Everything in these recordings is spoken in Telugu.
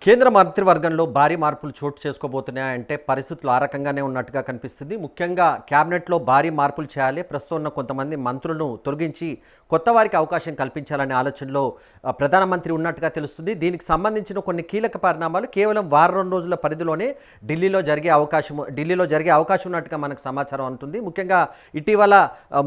కేంద్ర మంత్రివర్గంలో భారీ మార్పులు చోటు చేసుకోబోతున్నాయంటే పరిస్థితులు ఆ రకంగానే ఉన్నట్టుగా కనిపిస్తుంది. ముఖ్యంగా క్యాబినెట్లో భారీ మార్పులు చేయాలి. ప్రస్తుతం ఉన్న కొంతమంది మంత్రులను తొలగించి కొత్త వారికి అవకాశం కల్పించాలనే ఆలోచనలో ప్రధానమంత్రి ఉన్నట్టుగా తెలుస్తుంది. దీనికి సంబంధించిన కొన్ని కీలక పరిణామాలు కేవలం వారం రోజుల పరిధిలోనే ఢిల్లీలో జరిగే అవకాశం ఉన్నట్టుగా మనకు సమాచారం ఉంటుంది. ముఖ్యంగా ఇటీవల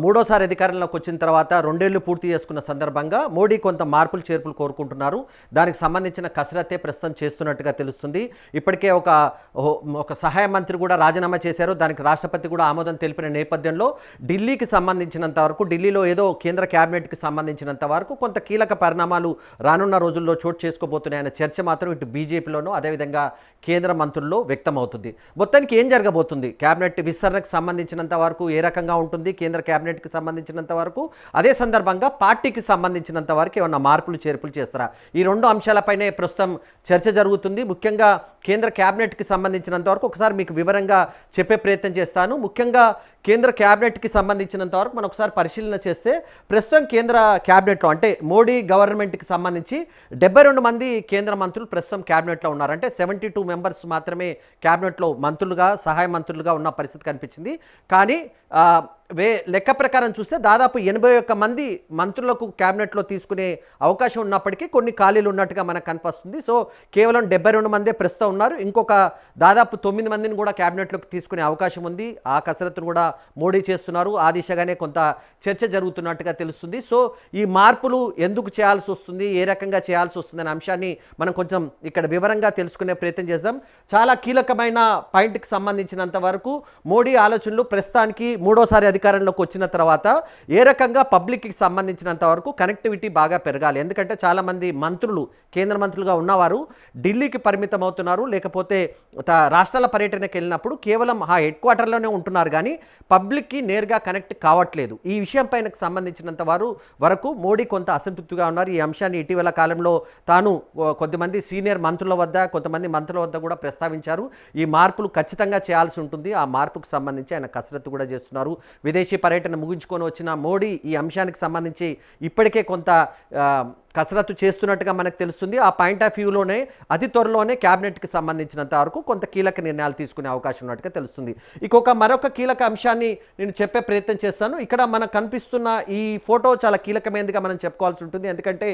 మూడోసారి అధికారంలోకి వచ్చిన తర్వాత 2 ఏళ్లు పూర్తి చేసుకున్న సందర్భంగా మోడీ కొంత మార్పులు చేర్పులు కోరుకుంటున్నారు. దానికి సంబంధించిన కసరత్తే ప్రస్తుతం చేస్తున్నట్టుగా తెలుస్తుంది. ఇప్పటికే ఒక సహాయ మంత్రి కూడా రాజీనామా చేశారు. దానికి రాష్ట్రపతి కూడా ఆమోదం తెలిపిన నేపథ్యంలో ఢిల్లీకి సంబంధించినంత వరకు, ఢిల్లీలో ఏదో కేంద్ర క్యాబినెట్కి సంబంధించినంత వరకు కొంత కీలక పరిణామాలు రానున్న రోజుల్లో చోటు చేసుకోబోతున్నాయన్న చర్చ మాత్రం ఇటు బీజేపీలోనూ అదేవిధంగా కేంద్ర మంత్రుల్లో వ్యక్తమవుతుంది. మొత్తానికి ఏం జరగబోతుంది, క్యాబినెట్ విస్తరణకు సంబంధించినంత వరకు ఏ రకంగా ఉంటుంది, కేంద్ర క్యాబినెట్కి సంబంధించినంత వరకు, అదే సందర్భంగా పార్టీకి సంబంధించినంత వరకు ఏమన్నా మార్పులు చేర్పులు చేస్తారా? ఈ రెండు అంశాలపైనే ప్రస్తుతం చర్చ జరుగుతుంది. ముఖ్యంగా కేంద్ర క్యాబినెట్కి సంబంధించినంత వరకు ఒకసారి మీకు వివరంగా చెప్పే ప్రయత్నం చేస్తాను. ముఖ్యంగా కేంద్ర క్యాబినెట్కి సంబంధించినంత వరకు మనం ఒకసారి పరిశీలన చేస్తే ప్రస్తుతం కేంద్ర క్యాబినెట్లో అంటే మోడీ గవర్నమెంట్కి సంబంధించి 72 మంది కేంద్ర మంత్రులు ప్రస్తుతం క్యాబినెట్లో ఉన్నారు. అంటే 72 మెంబర్స్ మాత్రమే క్యాబినెట్లో మంత్రులుగా, సహాయ మంత్రులుగా ఉన్న పరిస్థితి కనిపించింది. కానీ లెక్క ప్రకారం చూస్తే దాదాపు 81 మంది మంత్రులకు క్యాబినెట్లో తీసుకునే అవకాశం ఉన్నప్పటికీ కొన్ని ఖాళీలు ఉన్నట్టుగా మనకు కనిపిస్తుంది. సో కేవలం 72 మందే ప్రస్తుతం ఉన్నారు. ఇంకొక దాదాపు 9 మందిని కూడా క్యాబినెట్లోకి తీసుకునే అవకాశం ఉంది. ఆ కసరత్తును కూడా మోడీ చేస్తున్నారు. ఆ దిశగానే కొంత చర్చ జరుగుతున్నట్టుగా తెలుస్తుంది. సో ఈ మార్పులు ఎందుకు చేయాల్సి వస్తుంది, ఏ రకంగా చేయాల్సి వస్తుంది అనే అంశాన్ని మనం కొంచెం ఇక్కడ వివరంగా తెలుసుకునే ప్రయత్నం చేద్దాం. చాలా కీలకమైన పాయింట్కి సంబంధించినంత వరకు మోడీ ఆలోచనలు ప్రస్తుతానికి మూడోసారి అధికారంలోకి వచ్చిన తర్వాత ఏ రకంగా పబ్లిక్కి సంబంధించినంత వరకు కనెక్టివిటీ బాగా పెరగాలి. ఎందుకంటే చాలామంది మంత్రులు, కేంద్ర మంత్రులుగా ఉన్నవారు ఢిల్లీకి పరిమితం అవుతున్నారు. లేకపోతే రాష్ట్రాల పర్యటనకి వెళ్ళినప్పుడు కేవలం ఆ హెడ్ క్వార్టర్లోనే ఉంటున్నారు, కానీ పబ్లిక్కి నేరుగా కనెక్ట్ కావట్లేదు. ఈ విషయం పైన సంబంధించినంత వరకు మోడీ కొంత అసంతృప్తిగా ఉన్నారు. ఈ అంశాన్ని ఇటీవల కాలంలో తాను కొద్దిమంది సీనియర్ మంత్రుల వద్ద, కొంతమంది మంత్రుల వద్ద కూడా ప్రస్తావించారు. ఈ మార్పులు ఖచ్చితంగా చేయాల్సి ఉంటుంది. ఆ మార్పుకు సంబంధించి ఆయన కసరత్తు కూడా చేస్తున్నారు. విదేశీ పర్యటన ముగించుకొని వచ్చిన మోడీ ఈ అంశానికి సంబంధించి ఇప్పటికే కొంత కసరత్తు చేస్తున్నట్టుగా మనకు తెలుస్తుంది. ఆ పాయింట్ ఆఫ్ వ్యూలోనే అతి త్వరలోనే క్యాబినెట్కి సంబంధించినంత వరకు కొంత కీలక నిర్ణయాలు తీసుకునే అవకాశం ఉన్నట్టుగా తెలుస్తుంది. మరొక కీలక అంశాన్ని నేను చెప్పే ప్రయత్నం చేస్తాను. ఇక్కడ మనకు కనిపిస్తున్న ఈ ఫోటో చాలా కీలకమైనదిగా మనం చెప్పుకోవాల్సి ఉంటుంది. ఎందుకంటే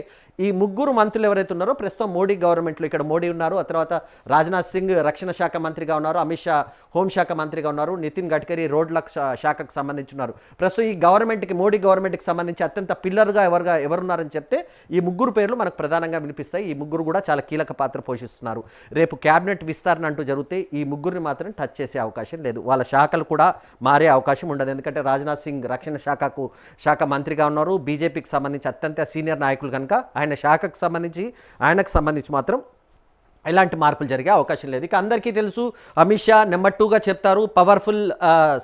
ఈ ముగ్గురు మంత్రులు ఎవరైతే ఉన్నారో ప్రస్తుతం మోడీ గవర్నమెంట్లో, ఇక్కడ మోడీ ఉన్నారు, ఆ తర్వాత రాజ్నాథ్ సింగ్ రక్షణ శాఖ మంత్రిగా ఉన్నారు, అమిత్ షా హోంశాఖ మంత్రిగా ఉన్నారు, నితిన్ గడ్కరీ రోడ్ల శాఖకు సంబంధించి ఉన్నారు. ప్రస్తుతం ఈ గవర్నమెంట్కి, మోడీ గవర్నమెంట్కి సంబంధించి అత్యంత పిల్లర్గా ఎవరున్నారని చెప్తే ఈ ముగ్గురు పేర్లు మనకు ప్రధానంగా వినిపిస్తాయి. ఈ ముగ్గురు కూడా చాలా కీలక పాత్ర పోషిస్తున్నారు. రేపు క్యాబినెట్ విస్తరణ అంటూ జరిగితే ఈ ముగ్గురిని మాత్రం టచ్ చేసే అవకాశం లేదు. వాళ్ళ శాఖలు కూడా మారే అవకాశం ఉండదు. ఎందుకంటే రాజ్నాథ్ సింగ్ రక్షణ శాఖ మంత్రిగా ఉన్నారు, బీజేపీకి సంబంధించి అత్యంత సీనియర్ నాయకులు కనుక ఆయనకు సంబంధించి మాత్రం ఎలాంటి మార్పులు జరిగే అవకాశం లేదు. ఇక అందరికీ తెలుసు, అమిత్ షా నెంబర్ 2గా చెప్తారు, పవర్ఫుల్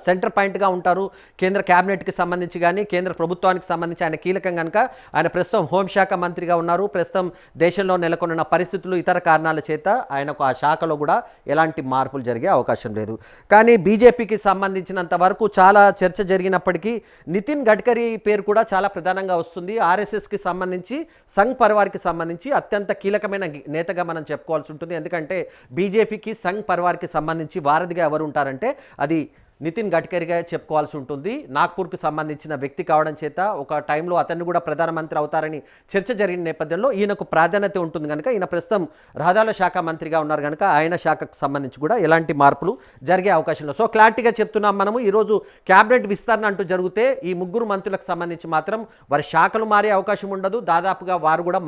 సెంటర్ పాయింట్గా ఉంటారు. కేంద్ర క్యాబినెట్కి సంబంధించి కానీ కేంద్ర ప్రభుత్వానికి సంబంధించి ఆయన కీలకం కనుక ఆయన ప్రస్తుతం హోంశాఖ మంత్రిగా ఉన్నారు. ప్రస్తుతం దేశంలో నెలకొన్న పరిస్థితులు, ఇతర కారణాల చేత ఆయనకు ఆ శాఖలో కూడా ఎలాంటి మార్పులు జరిగే అవకాశం లేదు. కానీ బీజేపీకి సంబంధించినంత వరకు చాలా చర్చ జరిగినప్పటికీ నితిన్ గడ్కరీ పేరు కూడా చాలా ప్రధానంగా వస్తుంది. ఆర్ఎస్ఎస్కి సంబంధించి, సంఘ్ పరివార్కి సంబంధించి అత్యంత కీలకమైన నేతగా మనం చెప్పుకోవాల్సి ఉంటుంది. ఎందుకంటే బీజేపీకి సంఘ్ పరివార్కి సంబంధించి వారధిగా ఎవరు ఉంటారంటే అది నితిన్ గడ్కరీగా చెప్పుకోవాల్సి ఉంటుంది. నాగ్పూర్కి సంబంధించిన వ్యక్తి కావడం చేత ఒక టైంలో అతన్ని కూడా ప్రధానమంత్రి అవుతారని చర్చ జరిగిన నేపథ్యంలో ఈయనకు ప్రాధాన్యత ఉంటుంది కనుక ఈయన ప్రస్తుతం రహదారుల శాఖ మంత్రిగా ఉన్నారు కనుక ఆయన శాఖకు సంబంధించి కూడా ఎలాంటి మార్పులు జరిగే అవకాశం లేదు. సో క్లారిటీగా చెప్తున్నాం మనము, ఈరోజు క్యాబినెట్ విస్తరణ అంటూ జరిగితే ఈ ముగ్గురు మంత్రులకు సంబంధించి మాత్రం వారి శాఖలు మారే అవకాశం ఉండదు, దాదాపుగా వారు కూడా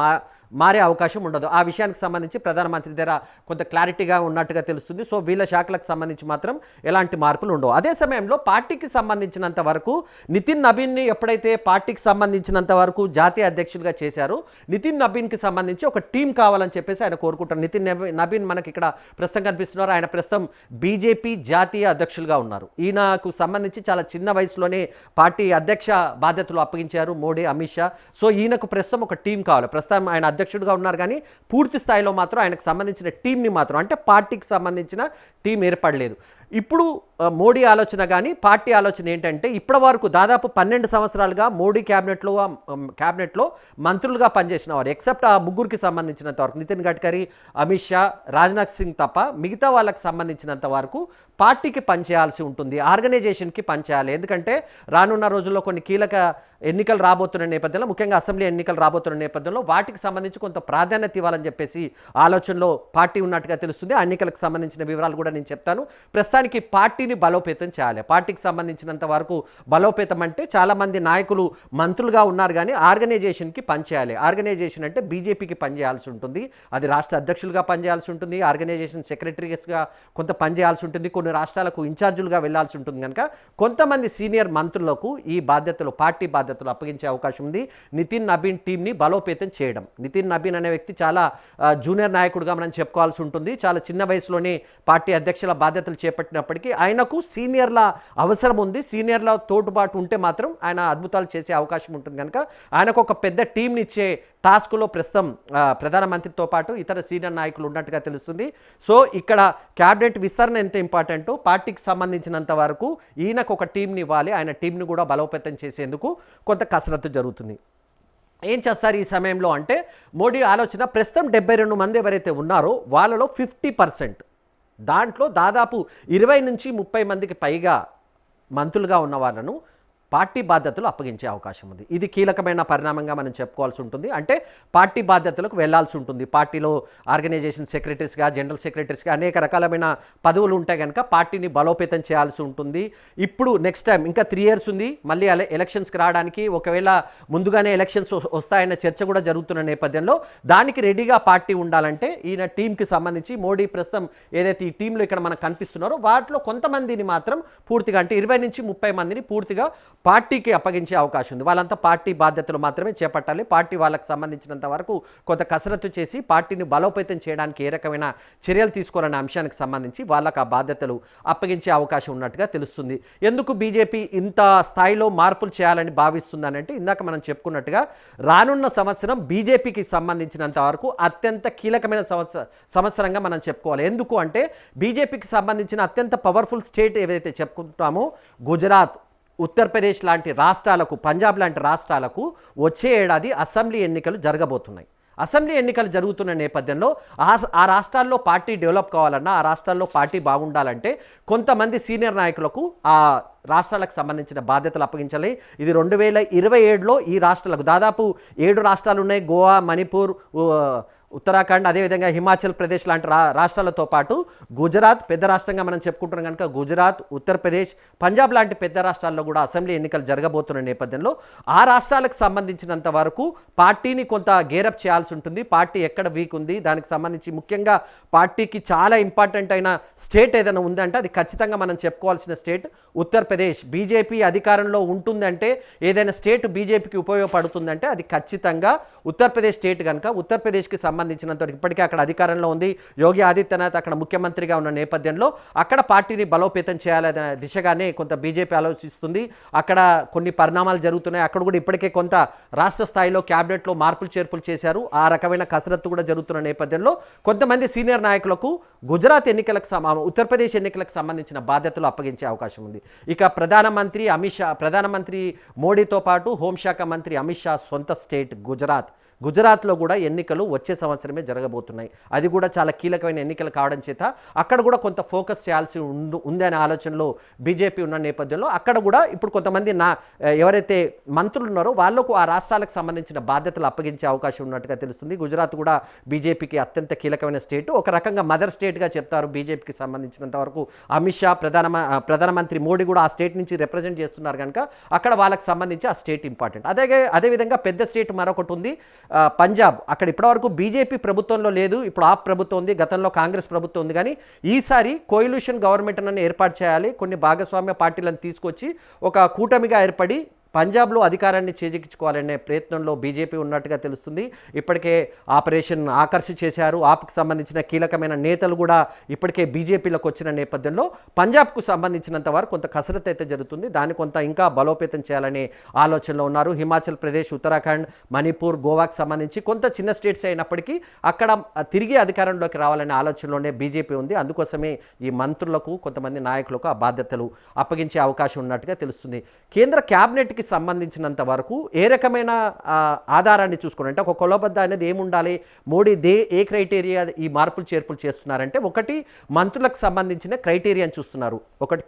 మారే అవకాశం ఉండదు. ఆ విషయానికి సంబంధించి ప్రధానమంత్రి దగ్గర కొంత క్లారిటీగా ఉన్నట్టుగా తెలుస్తుంది. సో వీళ్ళ శాఖలకు సంబంధించి మాత్రం ఎలాంటి మార్పులు ఉండవు. అదే సమయంలో పార్టీకి సంబంధించినంత వరకు నితిన్ నబీన్ని ఎప్పుడైతే పార్టీకి సంబంధించినంత వరకు జాతీయ అధ్యక్షులుగా చేశారో, నితిన్ నబీన్కి సంబంధించి ఒక టీం కావాలని చెప్పేసి ఆయన కోరుకుంటారు. నితిన్ నబీన్ మనకి ఇక్కడ ప్రస్తుతం కనిపిస్తున్నారు. ఆయన ప్రస్తుతం బీజేపీ జాతీయ అధ్యక్షులుగా ఉన్నారు. ఈయనకు సంబంధించి చాలా చిన్న వయసులోనే పార్టీ అధ్యక్ష బాధ్యతలు అప్పగించారు మోడీ, అమిత్ షా. సో ఈయనకు ప్రస్తుతం ఒక టీం కావాలి. ప్రస్తుతం ఆయన అధ్యక్షుడిగా ఉన్నారు, కానీ పూర్తి స్థాయిలో మాత్రం ఆయనకు సంబంధించిన టీంని మాత్రం, అంటే పార్టీకి సంబంధించిన టీం ఏర్పడలేదు. ఇప్పుడు మోడీ ఆలోచన కానీ పార్టీ ఆలోచన ఏంటంటే ఇప్పటి వరకు దాదాపు 12 సంవత్సరాలుగా మోడీ క్యాబినెట్లో మంత్రులుగా పనిచేసిన వారు ఎక్సెప్ట్ ఆ ముగ్గురికి సంబంధించినంత వరకు నితిన్ గడ్కరీ, అమిత్ షా, రాజ్నాథ్ సింగ్ తప్ప మిగతా వాళ్ళకి సంబంధించినంత వరకు పార్టీకి పనిచేయాల్సి ఉంటుంది, ఆర్గనైజేషన్కి పనిచేయాలి. ఎందుకంటే రానున్న రోజుల్లో కొన్ని కీలక ఎన్నికలు రాబోతున్న నేపథ్యంలో, ముఖ్యంగా అసెంబ్లీ ఎన్నికలు రాబోతున్న నేపథ్యంలో వాటికి సంబంధించి కొంత ప్రాధాన్యత ఇవ్వాలని చెప్పేసి ఆలోచనలో పార్టీ ఉన్నట్టుగా తెలుస్తుంది. ఆ ఎన్నికలకు సంబంధించిన వివరాలు కూడా నేను చెప్తాను. ప్రస్తుతానికి పార్టీని బలోపేతం చేయాలి. పార్టీకి సంబంధించినంత వరకు బలోపేతం అంటే చాలామంది నాయకులు మంత్రులుగా ఉన్నారు కానీ ఆర్గనైజేషన్కి పనిచేయాలి. ఆర్గనైజేషన్ అంటే బీజేపీకి పనిచేయాల్సి ఉంటుంది, అది రాష్ట్ర అధ్యక్షులుగా పనిచేయాల్సి ఉంటుంది, ఆర్గనైజేషన్ సెక్రటరీస్గా కొంత పనిచేయాల్సి ఉంటుంది, కొన్ని రాష్ట్రాలకు ఇన్ఛార్జులుగా వెళ్లాల్సి ఉంటుంది. కనుక కొంతమంది సీనియర్ మంత్రులకు ఈ బాధ్యతలు, పార్టీ బాధ్యతలు అప్పగించే అవకాశం ఉంది. నితిన్ నబీన్ టీంని బలోపేతం చేయడం. నితిన్ నబీన్ అనే వ్యక్తి చాలా జూనియర్ నాయకుడిగా మనం చెప్పుకోవాల్సి ఉంటుంది. చాలా చిన్న వయసులోనే పార్టీ అధ్యక్షుల బాధ్యతలు చేపట్టినప్పటికీ ఆయనకు సీనియర్ల అవసరం ఉంది. సీనియర్ల తోడుబాటు ఉంటే మాత్రం ఆయన అద్భుతాలు చేసే అవకాశం ఉంటుంది. కనుక ఆయనకు ఒక పెద్ద టీంని ఇచ్చే టాస్క్లో ప్రస్తుతం ప్రధానమంత్రితో పాటు ఇతర సీనియర్ నాయకులు ఉన్నట్టుగా తెలుస్తుంది. సో ఇక్కడ క్యాబినెట్ విస్తరణ ఎంత ఇంపార్టెంటో పార్టీకి సంబంధించినంత వరకు ఈయనకు ఒక టీంని ఇవ్వాలి, ఆయన టీంని కూడా బలోపేతం చేసేందుకు కొంత కసరత్తు జరుగుతుంది. ఏం చేస్తారు ఈ సమయంలో అంటే మోడీ ఆలోచన ప్రస్తుతం 72 మంది ఎవరైతే ఉన్నారో వాళ్ళలో 50%, దాంట్లో దాదాపు 20 నుంచి 30 మందికి పైగా మంత్రులుగా ఉన్న వాళ్ళను పార్టీ బాధ్యతలు అప్పగించే అవకాశం ఉంది. ఇది కీలకమైన పరిణామంగా మనం చెప్పుకోవాల్సి ఉంటుంది. అంటే పార్టీ బాధ్యతలకు వెళ్లాల్సి ఉంటుంది. పార్టీలో ఆర్గనైజేషన్ సెక్రటరీస్గా, జనరల్ సెక్రటరీస్గా అనేక రకాలమైన పదవులు ఉంటాయి కనుక పార్టీని బలోపేతం చేయాల్సి ఉంటుంది. ఇప్పుడు నెక్స్ట్ టైం ఇంకా 3 years ఉంది మళ్ళీ ఎలక్షన్స్కి రావడానికి. ఒకవేళ ముందుగానే ఎలక్షన్స్ వస్తాయన్న చర్చ కూడా జరుగుతున్న నేపథ్యంలో దానికి రెడీగా పార్టీ ఉండాలంటే ఈయన టీంకి సంబంధించి మోడీ ప్రస్తుతం ఏదైతే ఈ టీంలో ఇక్కడ మనకు కనిపిస్తున్నారో వాటిలో కొంతమందిని మాత్రం పూర్తిగా అంటే 20 నుంచి 30 మందిని పూర్తిగా పార్టీకి అప్పగించే అవకాశం ఉంది. వాళ్ళంతా పార్టీ బాధ్యతలు మాత్రమే చేపట్టాలి. పార్టీ వాళ్ళకి సంబంధించినంత వరకు కొంత కసరత్తు చేసి పార్టీని బలోపేతం చేయడానికి ఏ రకమైన చర్యలు తీసుకోవాలనే అంశానికి సంబంధించి వాళ్ళకి ఆ బాధ్యతలు అప్పగించే అవకాశం ఉన్నట్టుగా తెలుస్తుంది. ఎందుకు బీజేపీ ఇంత స్థాయిలో మార్పులు చేయాలని భావిస్తుందని అంటే ఇందాక మనం చెప్పుకున్నట్టుగా రానున్న సంవత్సరం బీజేపీకి సంబంధించినంత వరకు అత్యంత కీలకమైన సంవత్సరంగా మనం చెప్పుకోవాలి. ఎందుకు అంటే బీజేపీకి సంబంధించిన అత్యంత పవర్ఫుల్ స్టేట్ ఏదైతే చెప్పుకుంటామో గుజరాత్, ఉత్తరప్రదేశ్ లాంటి రాష్ట్రాలకు, పంజాబ్ లాంటి రాష్ట్రాలకు వచ్చే ఏడాది అసెంబ్లీ ఎన్నికలు జరగబోతున్నాయి. అసెంబ్లీ ఎన్నికలు జరుగుతున్న నేపథ్యంలో ఆ రాష్ట్రాల్లో పార్టీ డెవలప్ కావాలన్నా, ఆ రాష్ట్రాల్లో పార్టీ బాగుండాలంటే కొంతమంది సీనియర్ నాయకులకు ఆ రాష్ట్రాలకు సంబంధించిన బాధ్యతలు అప్పగించాలి. ఇది 2027లో ఈ రాష్ట్రాలకు దాదాపు 7 రాష్ట్రాలు ఉన్నాయి. గోవా, మణిపూర్, ఉత్తరాఖండ్, అదేవిధంగా హిమాచల్ ప్రదేశ్ లాంటి రాష్ట్రాలతో పాటు గుజరాత్ పెద్ద రాష్ట్రంగా మనం చెప్పుకుంటున్నాం కనుక గుజరాత్, ఉత్తరప్రదేశ్, పంజాబ్ లాంటి పెద్ద రాష్ట్రాల్లో కూడా అసెంబ్లీ ఎన్నికలు జరగబోతున్న నేపథ్యంలో ఆ రాష్ట్రాలకు సంబంధించినంత వరకు పార్టీని కొంత గేరప్ చేయాల్సి ఉంటుంది. పార్టీ ఎక్కడ వీక్ ఉంది, దానికి సంబంధించి ముఖ్యంగా పార్టీకి చాలా ఇంపార్టెంట్ అయిన స్టేట్ ఏదైనా ఉందంటే అది ఖచ్చితంగా మనం చెప్పుకోవాల్సిన స్టేట్ ఉత్తరప్రదేశ్. బీజేపీ అధికారంలో ఉంటుందంటే, ఏదైనా స్టేట్ బీజేపీకి ఉపయోగపడుతుందంటే అది ఖచ్చితంగా ఉత్తరప్రదేశ్ స్టేట్ కనుక ఉత్తరప్రదేశ్కి సంబంధించినంతవరకు ఇప్పటికే అక్కడ అధికారంలో ఉంది యోగి ఆదిత్యనాథ్, అక్కడ ముఖ్యమంత్రిగా ఉన్న నేపథ్యంలో అక్కడ పార్టీని బలోపేతం చేయాలనే దిశగానే కొంత బీజేపీ ఆలోచిస్తుంది. అక్కడ కొన్ని పరిణామాలు జరుగుతున్నాయి. అక్కడ కూడా ఇప్పటికే కొంత రాష్ట్ర స్థాయిలో క్యాబినెట్లో మార్పులు చేర్పులు చేశారు. ఆ రకమైన కసరత్తు కూడా జరుగుతున్న నేపథ్యంలో కొంతమంది సీనియర్ నాయకులకు గుజరాత్ ఎన్నికలకు ఉత్తరప్రదేశ్ ఎన్నికలకు సంబంధించిన బాధ్యతలు అప్పగించే అవకాశం ఉంది. ఇక ప్రధానమంత్రి మోడీతో పాటు హోంశాఖ మంత్రి అమిత్ షా సొంత స్టేట్ గుజరాత్లో కూడా ఎన్నికలు వచ్చే సంవత్సరమే జరగబోతున్నాయి. అది కూడా చాలా కీలకమైన ఎన్నికలు కావడం చేత అక్కడ కూడా కొంత ఫోకస్ చేయాల్సి ఉంది అనే ఆలోచనలో బీజేపీ ఉన్న నేపథ్యంలో అక్కడ కూడా ఇప్పుడు కొంతమంది ఎవరైతే మంత్రులు ఉన్నారో వాళ్లకు ఆ రాష్ట్రాలకు సంబంధించిన బాధ్యతలు అప్పగించే అవకాశం ఉన్నట్టుగా తెలుస్తుంది. గుజరాత్ కూడా బీజేపీకి అత్యంత కీలకమైన స్టేట్, ఒక రకంగా మదర్ స్టేట్గా చెప్తారు బీజేపీకి సంబంధించినంత వరకు. అమిత్ షా ప్రధానమంత్రి మోడీ కూడా ఆ స్టేట్ నుంచి రిప్రజెంట్ చేస్తున్నారు కనుక అక్కడ వాళ్ళకి సంబంధించి ఆ స్టేట్ ఇంపార్టెంట్. అదేవిధంగా పెద్ద స్టేట్ మరొకటి ఉంది పంజాబ్. అక్కడ ఇప్పటివరకు బీజేపీ ప్రభుత్వంలో లేదు, ఇప్పుడు ఆప్ ప్రభుత్వం ఉంది, గతంలో కాంగ్రెస్ ప్రభుత్వం ఉంది. కానీ ఈసారి కోయిల్యూషన్ గవర్నమెంట్ అని ఏర్పాటు చేయాలి, కొన్ని భాగస్వామ్య పార్టీలను తీసుకొచ్చి ఒక కూటమిగా ఏర్పడి పంజాబ్లో అధికారాన్ని చేజిక్కించుకోవాలనే ప్రయత్నంలో బీజేపీ ఉన్నట్టుగా తెలుస్తుంది. ఇప్పటికే ఆపరేషన్ ఆకర్ష్ చేశారు. ఆప్కి సంబంధించిన కీలకమైన నేతలు కూడా ఇప్పటికే బీజేపీలోకి వచ్చిన నేపథ్యంలో పంజాబ్కు సంబంధించినంత వరకు కొంత కసరత్తు అయితే జరుగుతుంది. దాన్ని కొంత ఇంకా బలోపేతం చేయాలనే ఆలోచనలో ఉన్నారు. హిమాచల్ ప్రదేశ్, ఉత్తరాఖండ్, మణిపూర్, గోవాకు సంబంధించి కొంత చిన్న స్టేట్స్ అయినప్పటికీ అక్కడ తిరిగి అధికారంలోకి రావాలనే ఆలోచనలోనే బీజేపీ ఉంది. అందుకోసమే ఈ మంత్రులకు, కొంతమంది నాయకులకు ఆ బాధ్యతలు అప్పగించే అవకాశం ఉన్నట్టుగా తెలుస్తుంది. కేంద్ర క్యాబినెట్కి సంబంధించినంత వరకు ఏ రకమైన ఆధారాన్ని చూసుకుని అంటే ఒక కొలబద్ద అనేది ఏముండాలి, మోడీ ఏ క్రైటీరియా ఈ మార్పులు చేర్పులు చేస్తున్నారంటే ఒకటి మంత్రులకు సంబంధించిన క్రైటీరియాని చూస్తున్నారు. ఒకటి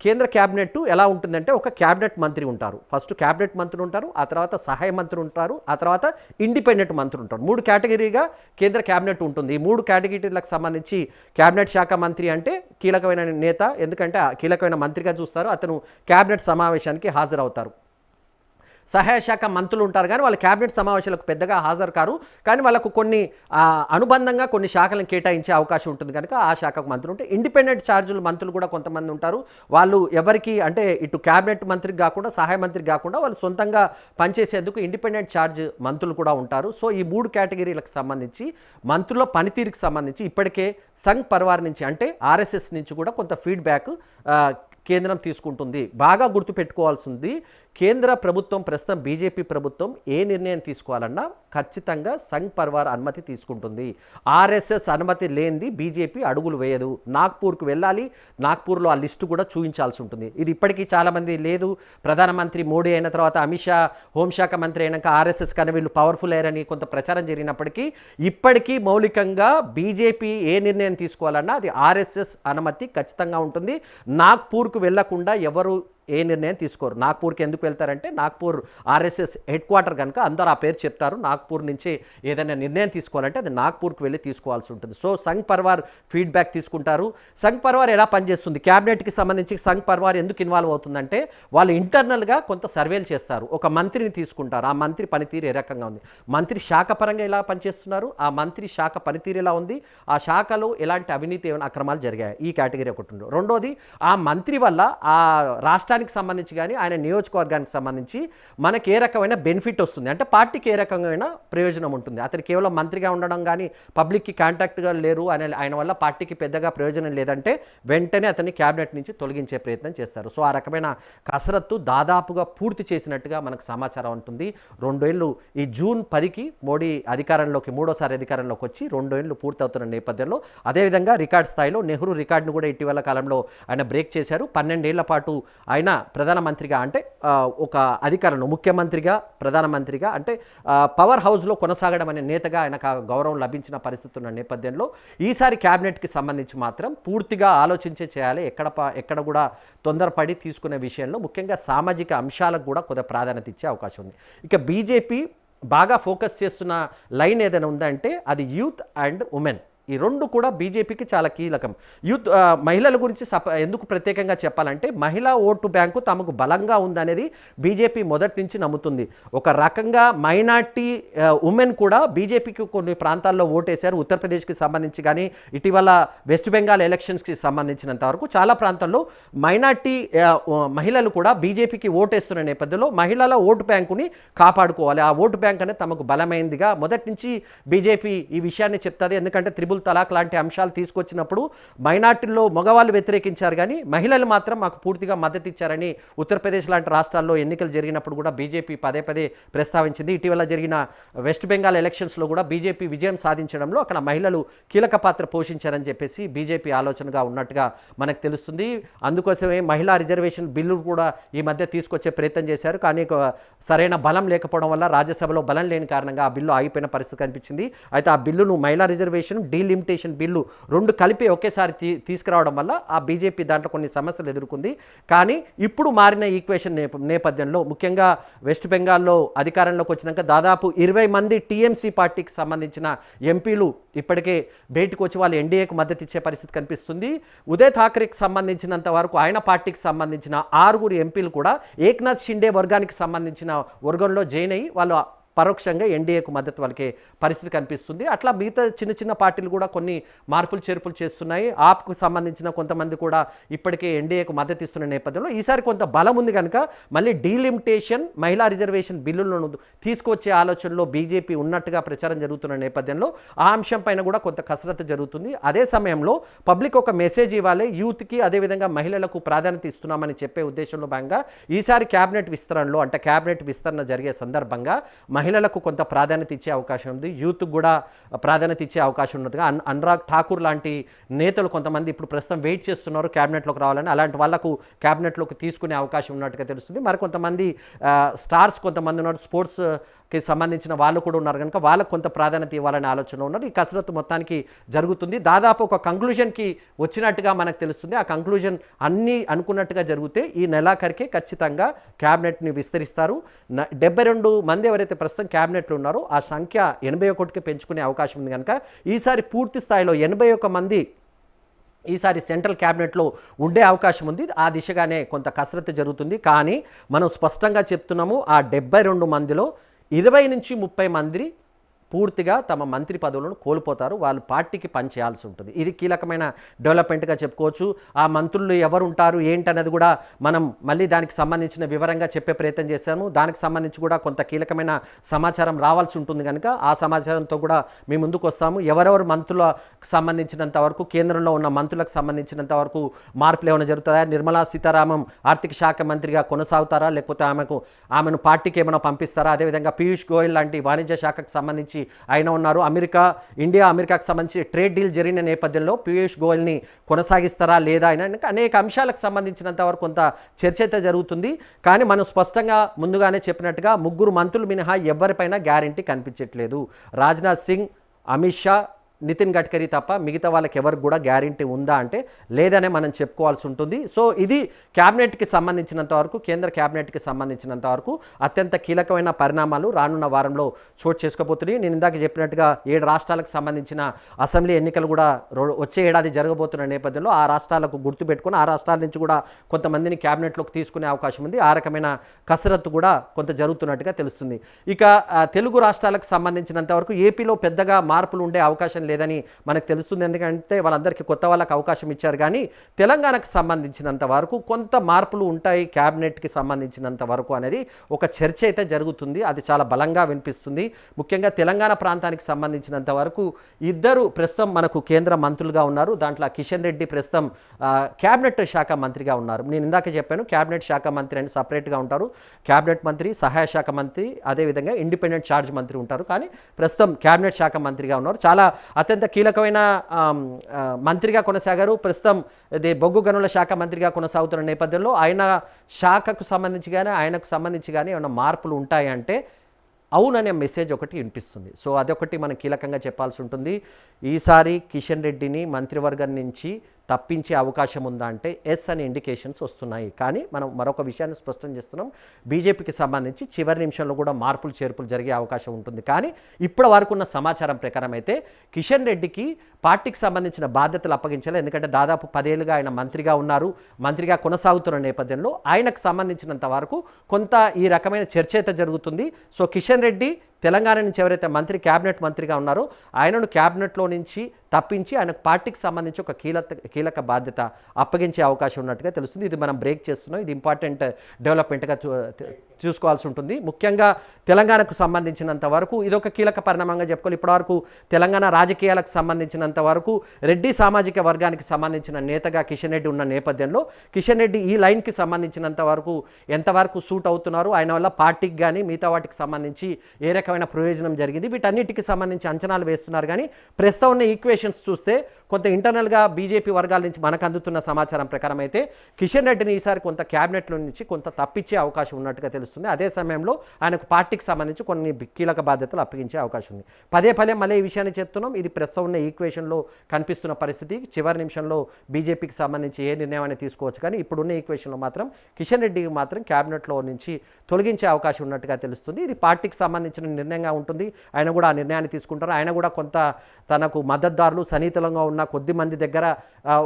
కేంద్ర క్యాబినెట్ ఎలా ఉంటుందంటే ఒక క్యాబినెట్ మంత్రి ఉంటారు, ఫస్ట్ క్యాబినెట్ మంత్రి ఉంటారు, ఆ తర్వాత సహాయ మంత్రి ఉంటారు, ఆ తర్వాత ఇండిపెండెంట్ మంత్రి ఉంటారు. 3 కేటగిరీగా కేంద్ర క్యాబినెట్ ఉంటుంది. ఈ 3 కేటగిరీలకు సంబంధించి క్యాబినెట్ శాఖ మంత్రి అంటే కీలకమైన నేత, ఎందుకంటే కీలకమైన మంత్రిగా చూస్తారు, అతను క్యాబినెట్ సమావేశానికి హాజరవుతారు. సహాయ శాఖ మంత్రులు ఉంటారు కానీ వాళ్ళు క్యాబినెట్ సమావేశాలకు పెద్దగా హాజరు కారు, కానీ వాళ్ళకు కొన్ని అనుబంధంగా కొన్ని శాఖలను కేటాయించే అవకాశం ఉంటుంది కనుక ఆ శాఖకు మంత్రులు ఉంటే ఇండిపెండెంట్ ఛార్జీలు మంత్రులు కూడా కొంతమంది ఉంటారు. వాళ్ళు ఎవరికి అంటే ఇటు క్యాబినెట్ మంత్రికి కాకుండా సహాయ మంత్రికి కాకుండా వాళ్ళు సొంతంగా పనిచేసేందుకు ఇండిపెండెంట్ ఛార్జ్ మంత్రులు కూడా ఉంటారు. సో ఈ 3 కేటగిరీలకు సంబంధించి మంత్రుల పనితీరుకి సంబంధించి ఇప్పటికే సంఘ్ పరివార్ నుంచి అంటే ఆర్ఎస్ఎస్ నుంచి కూడా కొంత ఫీడ్బ్యాక్ కేంద్రం తీసుకుంటుంది. బాగా గుర్తుపెట్టుకోవాల్సింది, కేంద్ర ప్రభుత్వం ప్రస్తుతం బీజేపీ ప్రభుత్వం ఏ నిర్ణయం తీసుకోవాలన్నా ఖచ్చితంగా సంఘ్ పరివార్ అనుమతి తీసుకుంటుంది. ఆర్ఎస్ఎస్ అనుమతి లేనిది బీజేపీ అడుగులు వేయదు. నాగ్పూర్కు వెళ్ళాలి, నాగ్పూర్లో ఆ లిస్టు కూడా చూపించాల్సి ఉంటుంది. ఇది ఇప్పటికీ చాలామంది లేదు, ప్రధానమంత్రి మోడీ అయిన తర్వాత అమిత్ షా హోంశాఖ మంత్రి అయినాక ఆర్ఎస్ఎస్ కానీ వీళ్ళు పవర్ఫుల్ అయ్యారని కొంత ప్రచారం జరిగినప్పటికీ ఇప్పటికీ మౌలికంగా బీజేపీ ఏ నిర్ణయం తీసుకోవాలన్నా అది ఆర్ఎస్ఎస్ అనుమతి ఖచ్చితంగా ఉంటుంది. నాగ్పూర్కు వెళ్లకుండా ఎవరు ఏ నిర్ణయం తీసుకోరు. నాగ్పూర్కి ఎందుకు వెళ్తారంటే నాగ్పూర్ ఆర్ఎస్ఎస్ హెడ్ క్వార్టర్ కనుక అందరూ ఆ పేరు చెప్తారు. నాగ్పూర్ నుంచి ఏదైనా నిర్ణయం తీసుకోవాలంటే అది నాగ్పూర్కి వెళ్ళి తీసుకోవాల్సి ఉంటుంది. సో సంఘ్ పరివార్ ఫీడ్బ్యాక్ తీసుకుంటారు. సంఘ్ పరివార్ ఎలా పనిచేస్తుంది, క్యాబినెట్కి సంబంధించి సంఘ్ పరివార్ ఎందుకు ఇన్వాల్వ్ అవుతుందంటే వాళ్ళు ఇంటర్నల్గా కొంత సర్వేలు చేస్తారు. ఒక మంత్రిని తీసుకుంటారు, ఆ మంత్రి పనితీరు ఏ రకంగా ఉంది, మంత్రి శాఖ పరంగా ఎలా పనిచేస్తున్నారు, ఆ మంత్రి శాఖ పనితీరు ఎలా ఉంది, ఆ శాఖలో ఎలాంటి అవినీతి అక్రమాలు జరిగాయి, ఈ కేటగిరీ ఒకటి ఉంది. రెండోది ఆ మంత్రి వల్ల ఆ రాష్ట్రానికి సంబంధించి కానీ ఆయన నియోజకవర్గానికి సంబంధించి మనకి ఏ రకమైన బెనిఫిట్ వస్తుంది అంటే పార్టీకి ఏ రకమైన ప్రయోజనం ఉంటుంది. అతను కేవలం మంత్రిగా ఉండడం కానీ పబ్లిక్కి కాంటాక్ట్గా లేరు ఆయన వల్ల పార్టీకి పెద్దగా ప్రయోజనం లేదంటే వెంటనే అతన్ని క్యాబినెట్ నుంచి తొలగించే ప్రయత్నం చేస్తారు. సో ఆ రకమైన కసరత్తు దాదాపుగా పూర్తి చేసినట్టుగా మనకు సమాచారం ఉంటుంది. 2 ఏళ్ళు ఈ జూన్ 10కి మోడీ అధికారంలోకి మూడోసారి అధికారంలోకి వచ్చి 2 ఏళ్ళు పూర్తవుతున్న నేపథ్యంలో అదేవిధంగా రికార్డ్ స్థాయిలో నెహ్రూ రికార్డును కూడా ఇటీవల కాలంలో ఆయన బ్రేక్ చేశారు. 12 ఏళ్ల పాటు ఆయన ప్రధానమంత్రిగా అంటే ఒక అధికారంలో ముఖ్యమంత్రిగా ప్రధానమంత్రిగా అంటే పవర్ హౌస్లో కొనసాగడం అనే నేతగా ఆయనకు గౌరవం లభించిన పరిస్థితి ఉన్న నేపథ్యంలో ఈసారి క్యాబినెట్కి సంబంధించి మాత్రం పూర్తిగా ఆలోచించే చేయాలి. ఎక్కడ కూడా తొందరపడి తీసుకునే విషయంలో ముఖ్యంగా సామాజిక అంశాలకు కూడా కొద్దిగా ప్రాధాన్యత ఇచ్చే అవకాశం ఉంది. ఇక బీజేపీ బాగా ఫోకస్ చేస్తున్న లైన్ ఏదైనా ఉందంటే అది యూత్ అండ్ ఉమెన్. ఈ 2 కూడా బీజేపీకి చాలా కీలకం. మహిళల గురించి ఎందుకు ప్రత్యేకంగా చెప్పాలంటే మహిళా ఓటు బ్యాంకు తమకు బలంగా ఉందనేది బీజేపీ మొదటి నుంచి నమ్ముతుంది. ఒక రకంగా మైనార్టీ ఉమెన్ కూడా బీజేపీకి కొన్ని ప్రాంతాల్లో ఓటేశారు. ఉత్తరప్రదేశ్కి సంబంధించి కానీ ఇటీవల వెస్ట్ బెంగాల్ ఎలక్షన్స్కి సంబంధించినంత వరకు చాలా ప్రాంతాల్లో మైనార్టీ మహిళలు కూడా బీజేపీకి ఓటేస్తున్న నేపథ్యంలో మహిళల ఓటు బ్యాంకుని కాపాడుకోవాలి. ఆ ఓటు బ్యాంక్ అనేది తమకు బలమైందిగా మొదటి నుంచి బీజేపీ ఈ విషయాన్ని చెప్తుంది. ఎందుకంటే త్రిబుల్ తలాక్ లాంటి అంశాలు తీసుకొచ్చినప్పుడు మైనార్టీల్లో మగవాళ్ళు వ్యతిరేకించారు కానీ మహిళలు మాత్రం మాకు పూర్తిగా మద్దతు ఇచ్చారని ఉత్తరప్రదేశ్ లాంటి రాష్ట్రాల్లో ఎన్నికలు జరిగినప్పుడు కూడా బీజేపీ పదే ప్రస్తావించింది. ఇటీవల జరిగిన వెస్ట్ బెంగాల్ ఎలక్షన్స్లో కూడా బీజేపీ విజయం సాధించడంలో అక్కడ మహిళలు కీలక పాత్ర పోషించారని చెప్పేసి బీజేపీ ఆలోచనగా ఉన్నట్టుగా మనకు తెలుస్తుంది. అందుకోసమే మహిళా రిజర్వేషన్ బిల్లు కూడా ఈ మధ్య తీసుకొచ్చే ప్రయత్నం చేశారు. కానీ సరైన బలం లేకపోవడం వల్ల రాజ్యసభలో బలం లేని కారణంగా ఆ బిల్లు ఆగిపోయిన పరిస్థితి కనిపించింది. అయితే ఆ బిల్లును మహిళా రిజర్వేషన్ లిమిటేషన్ బిల్లు 2 కలిపి ఒకేసారి తీసుకురావడం వల్ల ఆ బీజేపీ దాంట్లో కొన్ని సమస్యలు ఎదుర్కొంది. కానీ ఇప్పుడు మారిన ఈక్వేషన్ నేపథ్యంలో ముఖ్యంగా వెస్ట్ బెంగాల్లో అధికారంలోకి వచ్చినాక దాదాపు 20 మంది టీఎంసీ పార్టీకి సంబంధించిన ఎంపీలు ఇప్పటికే బయటకు వచ్చి వాళ్ళు ఎన్డీఏకు మద్దతు ఇచ్చే పరిస్థితి కనిపిస్తుంది. ఉదయ్ ఠాక్రేకి సంబంధించినంత వరకు ఆయన పార్టీకి సంబంధించిన 6 ఎంపీలు కూడా ఏక్నాథ్ షిండే వర్గానికి సంబంధించిన వర్గంలో జాయిన్ అయ్యి వాళ్ళు పరోక్షంగా ఎన్డీఏకు మద్దతు పలికే పరిస్థితి కనిపిస్తుంది. అట్లా మిగతా చిన్న చిన్న పార్టీలు కూడా కొన్ని మార్పులు చేర్పులు చేస్తున్నాయి. ఆప్కు సంబంధించిన కొంతమంది కూడా ఇప్పటికే ఎన్డీఏకు మద్దతు ఇస్తున్న నేపథ్యంలో ఈసారి కొంత బలం ఉంది కనుక మళ్ళీ డీలిమిటేషన్, మహిళా రిజర్వేషన్ బిల్లులను తీసుకొచ్చే ఆలోచనలో బీజేపీ ఉన్నట్టుగా ప్రచారం జరుగుతున్న నేపథ్యంలో ఆ అంశం పైన కూడా కొంత కసరత్తు జరుగుతుంది. అదే సమయంలో పబ్లిక్ ఒక మెసేజ్ ఇవ్వాలి, యూత్కి అదేవిధంగా మహిళలకు ప్రాధాన్యత ఇస్తున్నామని చెప్పే ఉద్దేశంలో భాగంగా ఈసారి క్యాబినెట్ విస్తరణలో అంటే క్యాబినెట్ విస్తరణ జరిగే సందర్భంగా మహిళలకు కొంత ప్రాధాన్యత ఇచ్చే అవకాశం ఉంది, యూత్కు కూడా ప్రాధాన్యత ఇచ్చే అవకాశం ఉన్నట్టుగా అనురాగ్ ఠాకూర్ లాంటి నేతలు కొంతమంది ఇప్పుడు ప్రస్తుతం వెయిట్ చేస్తున్నారు క్యాబినెట్లోకి రావాలని. అలాంటి వాళ్లకు క్యాబినెట్లోకి తీసుకునే అవకాశం ఉన్నట్టుగా తెలుస్తుంది. మరి కొంతమంది స్టార్స్ కొంతమంది ఉన్నారు, స్పోర్ట్స్కి సంబంధించిన వాళ్ళు కూడా ఉన్నారు కనుక వాళ్ళకు కొంత ప్రాధాన్యత ఇవ్వాలనే ఆలోచన ఉన్నారు. ఈ కసరత్తు మొత్తానికి జరుగుతుంది. దాదాపు ఒక కంక్లూజన్కి వచ్చినట్టుగా మనకు తెలుస్తుంది. ఆ కంక్లూజన్ అన్నీ అనుకున్నట్టుగా జరిగితే ఈ నెలాఖరికే ఖచ్చితంగా క్యాబినెట్ని విస్తరిస్తారు. 72 మంది ఎవరైతే ప్రస్తుతం క్యాబినెట్లో ఉన్నారో ఆ సంఖ్య 81కి పెంచుకునే అవకాశం ఉంది కనుక ఈసారి పూర్తి స్థాయిలో 81 మంది ఈసారి సెంట్రల్ క్యాబినెట్లో ఉండే అవకాశం ఉంది. ఆ దిశగానే కొంత కసరత్తు జరుగుతుంది. కానీ మనం స్పష్టంగా చెప్తున్నాము, ఆ 72 మందిలో 20 నుంచి 30 మంది పూర్తిగా తమ మంత్రి పదవులను కోల్పోతారు. వాళ్ళు పార్టీకి పనిచేయాల్సి ఉంటుంది. ఇది కీలకమైన డెవలప్మెంట్గా చెప్పుకోవచ్చు. ఆ మంత్రులు ఎవరు ఉంటారు ఏంటనేది కూడా మనం మళ్ళీ దానికి సంబంధించిన వివరంగా చెప్పే ప్రయత్నం చేశాము. దానికి సంబంధించి కూడా కొంత కీలకమైన సమాచారం రావాల్సి ఉంటుంది కనుక ఆ సమాచారంతో కూడా మేము ముందుకు వస్తాము. ఎవరెవరు మంత్రులకు సంబంధించినంత వరకు, కేంద్రంలో ఉన్న మంత్రులకు సంబంధించినంత వరకు మార్పులు ఏమైనా జరుగుతాయా, నిర్మలా సీతారామన్ ఆర్థిక శాఖ మంత్రిగా కొనసాగుతారా, లేకపోతే ఆమెను పార్టీకి ఏమైనా పంపిస్తారా, అదేవిధంగా పీయూష్ గోయల్ లాంటి వాణిజ్య శాఖకు సంబంధించి ఆయన ఉన్నారు. అమెరికాకు సంబంధించి ట్రేడ్ డీల్ జరిగిన నేపథ్యంలో పీయూష్ గోయల్ని కొనసాగిస్తారా లేదా అని అనేక అంశాలకు సంబంధించినంత వరకు కొంత చర్చ అయితే జరుగుతుంది. కానీ మనం స్పష్టంగా ముందుగానే చెప్పినట్టుగా ముగ్గురు మంత్రులు మినహా ఎవరిపైనా గ్యారంటీ కనిపించట్లేదు. రాజ్నాథ్ సింగ్, అమిత్ షా, నితిన్ గడ్కరీ తప్ప మిగతా వాళ్ళకి ఎవరికి కూడా గ్యారంటీ ఉందా అంటే లేదనే మనం చెప్పుకోవాల్సి ఉంటుంది. సో ఇది క్యాబినెట్కి సంబంధించినంత వరకు, కేంద్ర క్యాబినెట్కి సంబంధించినంత వరకు అత్యంత కీలకమైన పరిణామాలు రానున్న వారంలో చోటు చేసుకోబోతున్నాయి. నేను ఇందాక చెప్పినట్టుగా 7 రాష్ట్రాలకు సంబంధించిన అసెంబ్లీ ఎన్నికలు కూడా వచ్చే ఏడాది జరగబోతున్న నేపథ్యంలో ఆ రాష్ట్రాలకు గుర్తుపెట్టుకుని ఆ రాష్ట్రాల నుంచి కూడా కొంతమందిని క్యాబినెట్లోకి తీసుకునే అవకాశం ఉంది. ఆ రకమైన కసరత్తు కూడా కొంత జరుగుతున్నట్టుగా తెలుస్తుంది. ఇక తెలుగు రాష్ట్రాలకు సంబంధించినంత వరకు ఏపీలో పెద్దగా మార్పులు ఉండే అవకాశం లేదని మనకు తెలుస్తుంది. ఎందుకంటే వాళ్ళందరికీ కొత్త వాళ్ళకి అవకాశం ఇచ్చారు. కానీ తెలంగాణకు సంబంధించినంత వరకు కొంత మార్పులు ఉంటాయి క్యాబినెట్కి సంబంధించినంత వరకు అనేది ఒక చర్చ అయితే జరుగుతుంది. అది చాలా బలంగా వినిపిస్తుంది. ముఖ్యంగా తెలంగాణ ప్రాంతానికి సంబంధించినంత వరకు ఇద్దరు ప్రస్తుతం మనకు కేంద్ర మంత్రులుగా ఉన్నారు. దాంట్లో కిషన్ రెడ్డి ప్రస్తుతం క్యాబినెట్ శాఖ మంత్రిగా ఉన్నారు. నేను ఇందాక చెప్పాను క్యాబినెట్ శాఖ మంత్రి అని సపరేట్గా ఉంటారు. క్యాబినెట్ మంత్రి, సహాయ శాఖ మంత్రి, అదేవిధంగా ఇండిపెండెంట్ ఛార్జ్ మంత్రి ఉంటారు. కానీ ప్రస్తుతం క్యాబినెట్ శాఖ మంత్రిగా ఉన్నారు. చాలా అత్యంత కీలకమైన మంత్రిగా కొనసాగారు. ప్రస్తుతం ఇది బొగ్గు గనుల శాఖ మంత్రిగా కొనసాగుతున్న నేపథ్యంలో ఆయన శాఖకు సంబంధించి కానీ ఆయనకు సంబంధించి కానీ ఏమైనా మార్పులు ఉంటాయంటే అవుననే మెసేజ్ ఒకటి వినిపిస్తుంది. సో అదొకటి మనం కీలకంగా చెప్పాల్సి ఉంటుంది. ఈసారి కిషన్ రెడ్డిని మంత్రివర్గం నుంచి తప్పించే అవకాశం ఉందా అంటే ఎస్ అనే ఇండికేషన్స్ వస్తున్నాయి. కానీ మనం మరొక విషయాన్ని స్పష్టం చేస్తున్నాం, బీజేపీకి సంబంధించి చివరి నిమిషంలో కూడా మార్పులు చేర్పులు జరిగే అవకాశం ఉంటుంది. కానీ ఇప్పటి వరకు ఉన్న సమాచారం ప్రకారం అయితే కిషన్ రెడ్డికి పార్టీకి సంబంధించిన బాధ్యతలు అప్పగించాలి. ఎందుకంటే దాదాపు 10 ఏళ్ళుగా ఆయన మంత్రిగా ఉన్నారు. మంత్రిగా కొనసాగుతున్న నేపథ్యంలో ఆయనకు సంబంధించినంత వరకు కొంత ఈ రకమైన చర్చ అయితే జరుగుతుంది. సో కిషన్ రెడ్డి తెలంగాణ నుంచి ఎవరైతే క్యాబినెట్ మంత్రిగా ఉన్నారో ఆయనను క్యాబినెట్లో నుంచి తప్పించి ఆయనకు పార్టీకి సంబంధించి ఒక కీలక బాధ్యత అప్పగించే అవకాశం ఉన్నట్టుగా తెలుస్తుంది. ఇది మనం బ్రేక్ చేస్తున్నాం. ఇది ఇంపార్టెంట్ డెవలప్మెంట్గా చూసుకోవాల్సి ఉంటుంది. ముఖ్యంగా తెలంగాణకు సంబంధించినంత వరకు ఇదొక కీలక పరిణామంగా చెప్పుకోవాలి. ఇప్పటివరకు తెలంగాణ రాజకీయాలకు సంబంధించినంత వరకు రెడ్డి సామాజిక వర్గానికి సంబంధించిన నేతగా కిషన్ రెడ్డి ఉన్న నేపథ్యంలో కిషన్ రెడ్డి ఈ లైన్కి సంబంధించినంత వరకు ఎంతవరకు సూట్ అవుతున్నారు, ఆయన వల్ల పార్టీకి కానీ మిగతా వాటికి సంబంధించి ఏ రకమైన ప్రయోజనం జరిగింది, వీటన్నిటికి సంబంధించి అంచనాలు వేస్తున్నారు. కానీ ప్రస్తుతం ఉన్న ఈక్వేషన్స్ చూస్తే కొంత ఇంటర్నల్గా బీజేపీ వర్గాల నుంచి మనకు అందుతున్న సమాచారం ప్రకారం అయితే కిషన్ రెడ్డిని ఈసారి కొంత క్యాబినెట్లో నుంచి కొంత తప్పించే అవకాశం ఉన్నట్టుగా తెలుస్తుంది. అదే సమయంలో ఆయనకు పార్టీకి సంబంధించి కొన్ని కీలక బాధ్యతలు అప్పగించే అవకాశం ఉంది. పదే మళ్ళీ ఈ విషయాన్ని చెప్తున్నాం. ఇది ప్రస్తుతం ఉన్న ఈక్వేషన్లో కనిపిస్తున్న పరిస్థితి. చివరి నిమిషంలో బీజేపీకి సంబంధించి ఏ నిర్ణయాన్ని తీసుకోవచ్చు. కానీ ఇప్పుడున్న ఈక్వేషన్లో మాత్రం కిషన్ రెడ్డికి మాత్రం క్యాబినెట్లో నుంచి తొలగించే అవకాశం ఉన్నట్టుగా తెలుస్తుంది. ఇది పార్టీకి సంబంధించిన నిర్ణయంగా ఉంటుంది. ఆయన కూడా ఆ నిర్ణయాన్ని తీసుకుంటారు. ఆయన కూడా కొంత తనకు మద్దతుదారులు సన్నిహితంగా ఉన్న కొద్ది మంది దగ్గర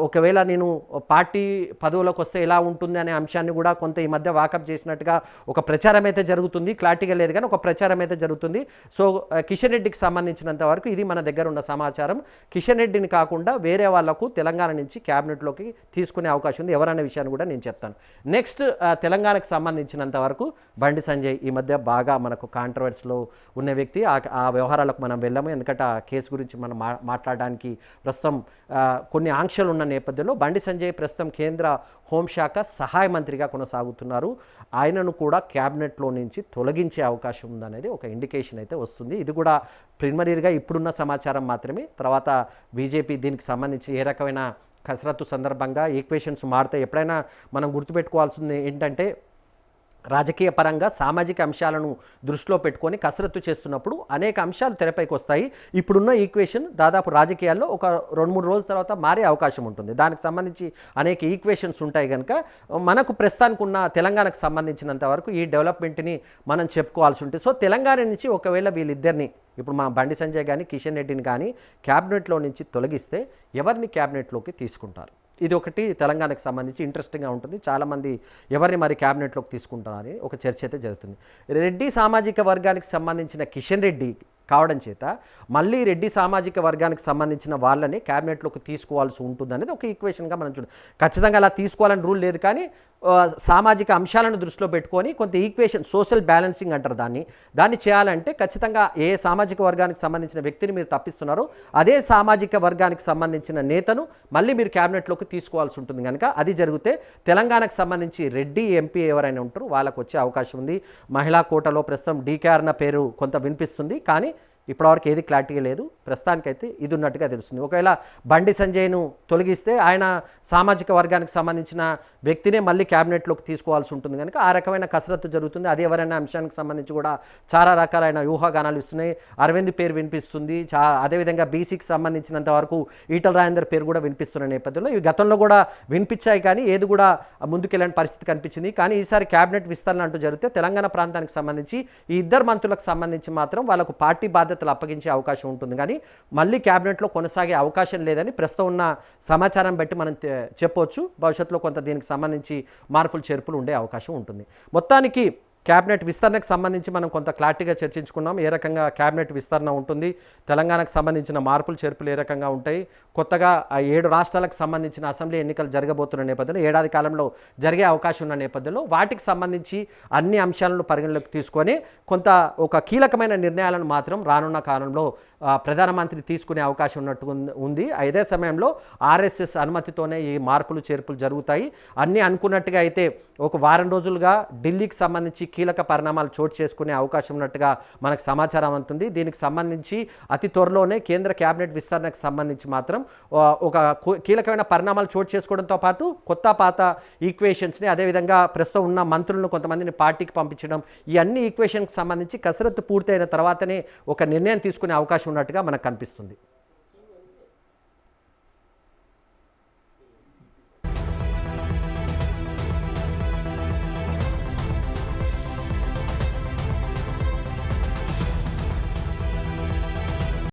ఒకవేళ నేను పార్టీ పదవులకు వస్తే ఎలా ఉంటుంది అనే అంశాన్ని కూడా కొంత ఈ మధ్య వాకప్ చేసినట్టుగా ఒక ప్రచారం అయితే జరుగుతుంది. క్లారిటీగా లేదు కానీ ఒక ప్రచారం అయితే జరుగుతుంది. సో కిషన్ రెడ్డికి సంబంధించినంత వరకు ఇది మన దగ్గర ఉన్న సమాచారం. కిషన్ రెడ్డిని కాకుండా వేరే వాళ్లకు తెలంగాణ నుంచి క్యాబినెట్లోకి తీసుకునే అవకాశం ఉంది ఎవరనే విషయాన్ని కూడా నేను చెప్తాను. నెక్స్ట్ తెలంగాణకు సంబంధించినంత వరకు బండి సంజయ్ ఈ మధ్య బాగా మనకు కాంట్రవర్సీలో ఉన్న వ్యక్తి. ఆ వ్యవహారాలకు మనం వెళ్ళాము, ఎందుకంటే ఆ కేసు గురించి మనం మాట్లాడడానికి ప్రస్తుతం కొన్ని ఆంక్షలు ఉన్న నేపథ్యంలో బండి సంజయ్ ప్రస్తుతం కేంద్ర హోంశాఖ సహాయ మంత్రిగా కొనసాగుతున్నారు. ఆయనను కూడా క్యాబినెట్లో నుంచి తొలగించే అవకాశం ఉందనేది ఒక ఇండికేషన్ అయితే వస్తుంది. ఇది కూడా ప్రిలిమినరీగా ఇప్పుడున్న సమాచారం మాత్రమే. తర్వాత బీజేపీ దీనికి సంబంధించి ఏ రకమైన కసరత్తు సందర్భంగా ఈక్వేషన్స్ మారుతాయి. ఎప్పుడైనా మనం గుర్తుపెట్టుకోవాల్సింది ఏంటంటే రాజకీయ పరంగా సామాజిక అంశాలను దృష్టిలో పెట్టుకొని కసరత్తు చేస్తున్నప్పుడు అనేక అంశాలు తెరపైకి వస్తాయి. ఇప్పుడున్న ఈక్వేషన్ దాదాపు రాజకీయాల్లో ఒక 2-3 రోజుల తర్వాత మారే అవకాశం ఉంటుంది. దానికి సంబంధించి అనేక ఈక్వేషన్స్ ఉంటాయి కనుక మనకు ప్రస్తుతానికి ఉన్న తెలంగాణకు సంబంధించినంత వరకు ఈ డెవలప్మెంట్ని మనం చెప్పుకోవాల్సి ఉంటుంది. సో తెలంగాణ నుంచి ఒకవేళ వీళ్ళిద్దరిని ఇప్పుడు మన బండి సంజయ్ కానీ కిషన్ రెడ్డిని కానీ క్యాబినెట్లో నుంచి తొలగిస్తే ఎవరిని క్యాబినెట్లోకి తీసుకుంటారు? ఇది ఒకటి తెలంగాణకు సంబంధించి ఇంట్రెస్టింగ్గా ఉంటుంది. చాలామంది ఎవరిని మరి క్యాబినెట్లోకి తీసుకుంటారని ఒక చర్చ అయితే జరుగుతుంది. రెడ్డి సామాజిక వర్గానికి సంబంధించిన కిషన్ రెడ్డి కావడం చేత మళ్ళీ రెడ్డి సామాజిక వర్గానికి సంబంధించిన వాళ్ళని క్యాబినెట్లోకి తీసుకోవాల్సి ఉంటుంది అనేది ఒక ఈక్వేషన్గా మనం చూడాలి. ఖచ్చితంగా అలా తీసుకోవాలని రూల్ లేదు కానీ సామాజిక అంశాలను దృష్టిలో పెట్టుకొని కొంత ఈక్వేషన్ సోషల్ బ్యాలెన్సింగ్ అంటారు దాన్ని చేయాలంటే ఖచ్చితంగా ఏ సామాజిక వర్గానికి సంబంధించిన వ్యక్తిని మీరు తప్పిస్తున్నారో అదే సామాజిక వర్గానికి సంబంధించిన నేతను మళ్ళీ మీరు క్యాబినెట్లోకి తీసుకోవాల్సి ఉంటుంది. కనుక అది జరిగితే తెలంగాణకు సంబంధించి రెడ్డి ఎంపీ ఎవరైనా ఉంటారో వాళ్ళకు వచ్చే అవకాశం ఉంది. మహిళా కోటాలో ప్రస్తుతం డీకే అన్న పేరు కొంత వినిపిస్తుంది కానీ ఇప్పటివరకు ఏది క్లారిటీగా లేదు. ప్రస్తుతానికైతే ఇది ఉన్నట్టుగా తెలుస్తుంది. ఒకవేళ బండి సంజయ్ను తొలగిస్తే ఆయన సామాజిక వర్గానికి సంబంధించిన వ్యక్తినే మళ్ళీ క్యాబినెట్లోకి తీసుకోవాల్సి ఉంటుంది కనుక ఆ రకమైన కసరత్తు జరుగుతుంది. అది ఎవరైనా అంశానికి సంబంధించి కూడా చాలా రకాలైన ఊహాగానాలు ఇస్తున్నాయి. అరవింద్ పేరు వినిపిస్తుంది. అదేవిధంగా బీసీకి సంబంధించినంత వరకు ఈటల రాజేందర్ పేరు కూడా వినిపిస్తున్న నేపథ్యంలో ఇవి గతంలో కూడా వినిపించాయి కానీ ఏది కూడా ముందుకెళ్ళని పరిస్థితి కనిపించింది. కానీ ఈసారి క్యాబినెట్ విస్తరణ అంటూ జరిగితే తెలంగాణ ప్రాంతానికి సంబంధించి ఈ ఇద్దరు మంత్రులకు సంబంధించి మాత్రం వాళ్ళకు పార్టీ బాధ్యతలు అప్పగించే అవకాశం ఉంటుంది కానీ మళ్ళీ క్యాబినెట్లో కొనసాగే అవకాశం లేదని ప్రస్తుతం ఉన్న సమాచారం బట్టి మనం చెప్పవచ్చు. భవిష్యత్తులో కొంత దీనికి సంబంధించి మార్పులు చేర్పులు ఉండే అవకాశం ఉంటుంది. మొత్తానికి క్యాబినెట్ విస్తరణకు సంబంధించి మనం కొంత క్లారిటీగా చర్చించుకున్నాం. ఏ రకంగా క్యాబినెట్ విస్తరణ ఉంటుంది, తెలంగాణకు సంబంధించిన మార్పులు చేర్పులు ఏ రకంగా ఉంటాయి, కొత్తగా ఆ 7 రాష్ట్రాలకు సంబంధించిన అసెంబ్లీ ఎన్నికలు జరగబోతున్న నేపథ్యంలో ఏడాది కాలంలో జరిగే అవకాశం ఉన్న నేపథ్యంలో వాటికి సంబంధించి అన్ని అంశాలను పరిగణలోకి తీసుకొని కొంత ఒక కీలకమైన నిర్ణయాలను మాత్రం రానున్న కాలంలో ప్రధానమంత్రి తీసుకునే అవకాశం ఉన్నట్టు ఉంది. అదే సమయంలో ఆర్ఎస్ఎస్ అనుమతితోనే ఈ మార్పులు చేర్పులు జరుగుతాయి. అన్నీ అనుకున్నట్టుగా అయితే ఒక వారం రోజులుగా ఢిల్లీకి సంబంధించి కీలక పరిణామాలు చోటు చేసుకునే అవకాశం ఉన్నట్టుగా మనకు సమాచారం అందుతుంది. దీనికి సంబంధించి అతి త్వరలోనే కేంద్ర క్యాబినెట్ విస్తరణకు సంబంధించి మాత్రం ఒక కీలకమైన పరిణామాలు చోటు చేసుకోవడంతో పాటు కొత్త పాత ఈక్వేషన్స్ని అదేవిధంగా ప్రస్తుతం ఉన్న మంత్రులను కొంతమందిని పార్టీకి పంపించడం ఈ అన్ని ఈక్వేషన్కి సంబంధించి కసరత్తు పూర్తయిన తర్వాతనే ఒక నిర్ణయం తీసుకునే అవకాశం ఉన్నట్టుగా మనకు కనిపిస్తుంది.